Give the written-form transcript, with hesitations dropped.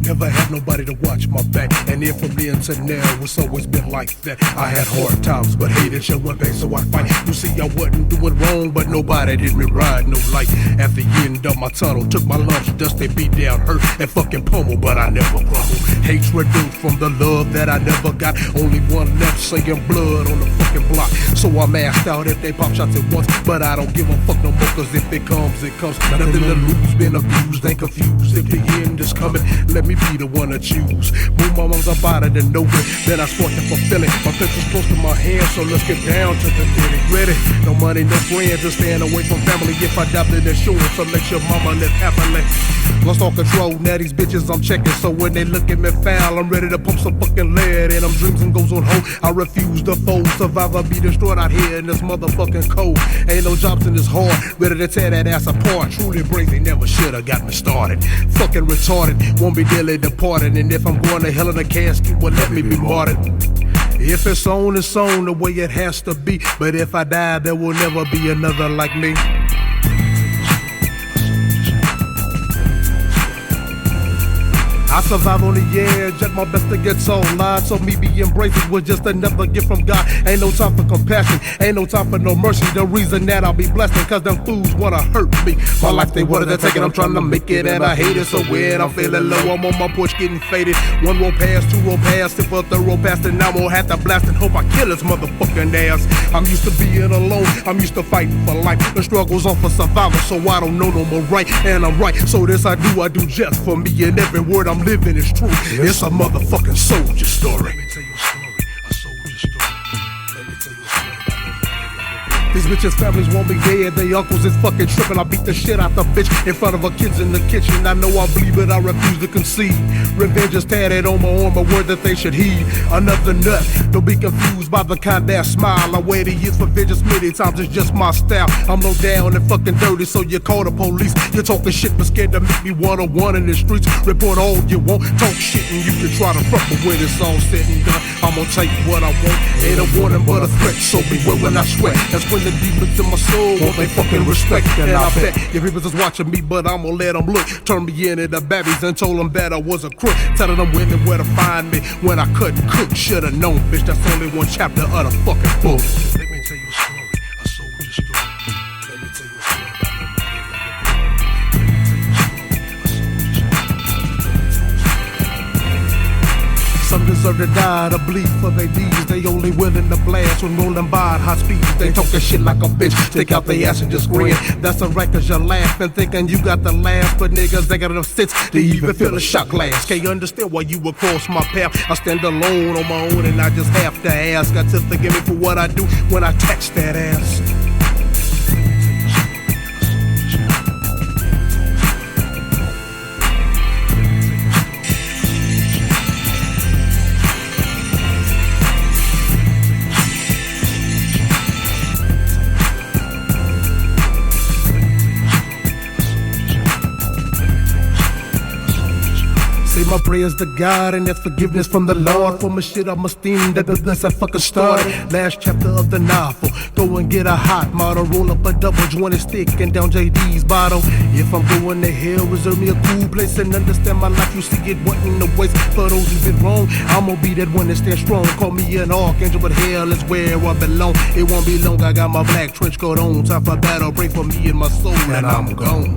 Never had nobody to watch my back, and then from then to now, it's always been like that. I had hard times, but hated showing back, so I fight. You see, I wasn't doing wrong, but nobody did me right. No light at the end of my tunnel. Took my lumps, dusty, beat down, hurt, and fucking pummel, but I never crumbled. Hatred due from the love that I never got. Only one left saying blood on the fucking block. So I'm assed out if they pop shots at once, but I don't give a fuck no more, cause if it comes, it comes. Nothing to lose, been abused, ain't confused. If the end is coming, let me be the one to choose. Move my lungs up out of the nowhere, then I spark to fulfill it. My pistol's close to my hand, so let's get down to the nitty-gritty. No money, no friends, just staying away from family. If I adopted insurance, so let your mama live happily. Lost all control, now these bitches I'm checking, so when they look at me foul, I'm ready to pump some fucking lead in them dreams and goes on hold. I refuse to fold, survive or be destroyed out here in this motherfucking cold. Ain't no jobs in this hard, ready to tear that ass apart. Truly brave, they never should've got me started. Fucking retarded, won't be dearly departed, and if I'm going to hell in a casket, well let me be martyred. If it's on the way it has to be, but if I die, there will never be another like me. I survive on the edge, at my best to get so live. So me being brave was just another gift from God. Ain't no time for compassion, ain't no time for no mercy. The reason that I'll be blessed cause them fools wanna hurt me. My life they wanted to take it, I'm trying to make it and I hate it. So when I'm feeling low, I'm on my porch getting faded. One row pass, two row pass, if a third row pass, then I'm gonna have to blast and hope I kill his motherfucking ass. I'm used to being alone, I'm used to fighting for life. The struggle's on for survival, so I don't know no more right. And I'm right, so this I do just for me. And every word I'm living is true. It's a motherfucking soldier story. Let me tell you a story, a soldier story. Let me tell you a story. These bitches' families want me dead, they uncles is fucking tripping. I beat the shit out the bitch in front of her kids in the kitchen. I know I bleed, but I refuse to concede. Revenge is tatted on my arm, a word that they should heed. Another nut, don't be confused by the kind that smile. I waited years for vengeance many times, it's just my style. I'm low down and fucking dirty, so you call the police. You're talking shit, but scared to make me one-on-one in the streets. Report all you want, talk shit and you can try to front, but when it's all said and done, I'm gonna tell you what I want. Ain't a warning but a threat, so beware when I sweat. That's when the demons in my soul want they fucking respect. And I bet your people is watching me, but I'm gonna let them look. Turn me into the babbies and told them that I was a crook. Telling them women where to find me when I couldn't cook. Should've known, bitch, that's only one chapter of the fucking book. Let me tell you a story, a soldier story. Let me tell you a story about Some deserve to die, to bleed for their deeds. They only willing to blast when rolling by at high speeds. They talking shit like a bitch, stick out their ass and just grin. That's alright cause you're laughing, thinking you got the laugh. But niggas, they got enough sense to even feel a shock glass. Can't understand why you would cross my path. I stand alone on my own and I just have to ask God to forgive me for what I do when I text that ass. Say my prayers to God and that's forgiveness from the Lord. For my shit I'm esteemed that that's I fucking started. Last chapter of the novel, go and get a hot model. Roll up a double jointed stick and down JD's bottle. If I'm going to hell, reserve me a cool place and understand my life. You see it wasn't a waste. For those who've been wrong, I'm gonna be that one that stands strong. Call me an archangel, but hell is where I belong. It won't be long, I got my black trench coat on. Time for battle, pray for me and my soul, and I'm gone.